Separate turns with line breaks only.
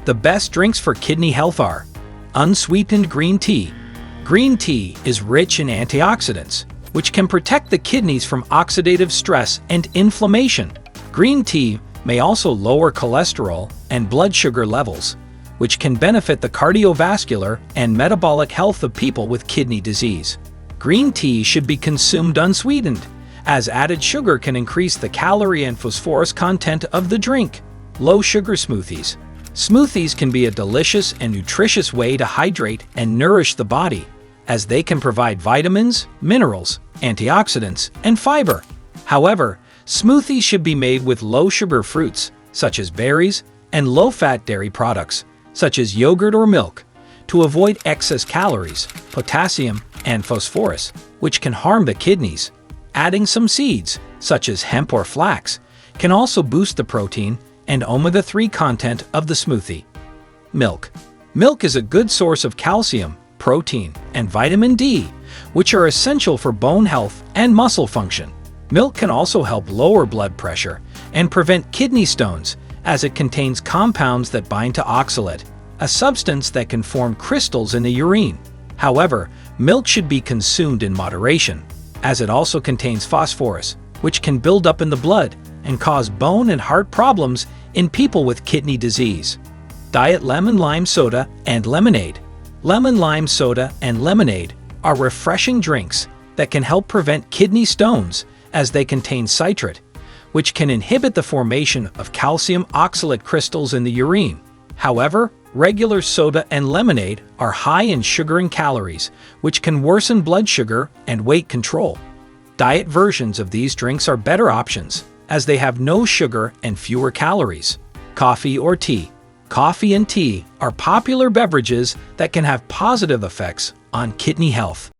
The best drinks for kidney health are unsweetened green tea. Green tea is rich in antioxidants, which can protect the kidneys from oxidative stress and inflammation. Green tea may also lower cholesterol and blood sugar levels, which can benefit the cardiovascular and metabolic health of people with kidney disease. Green tea should be consumed unsweetened, as added sugar can increase the calorie and phosphorus content of the drink. Low-sugar smoothies. Smoothies can be a delicious and nutritious way to hydrate and nourish the body, as they can provide vitamins, minerals, antioxidants, and fiber. However, smoothies should be made with low-sugar fruits, such as berries, and low-fat dairy products, such as yogurt or milk, to avoid excess calories, potassium, and phosphorus, which can harm the kidneys. Adding some seeds, such as hemp or flax, can also boost the protein and omega-3 content of the smoothie. Milk. Milk is a good source of calcium, protein, and vitamin D, which are essential for bone health and muscle function. Milk can also help lower blood pressure and prevent kidney stones, as it contains compounds that bind to oxalate, a substance that can form crystals in the urine. However, milk should be consumed in moderation, as it also contains phosphorus, which can build up in the blood and cause bone and heart problems in people with kidney disease. Diet lemon lime soda and lemonade. Lemon lime soda and lemonade are refreshing drinks that can help prevent kidney stones, as they contain citrate, which can inhibit the formation of calcium oxalate crystals in the urine. However, regular soda and lemonade are high in sugar and calories, which can worsen blood sugar and weight control. Diet versions of these drinks are better options, as they have no sugar and fewer calories. Coffee or tea. Coffee and tea are popular beverages that can have positive effects on kidney health.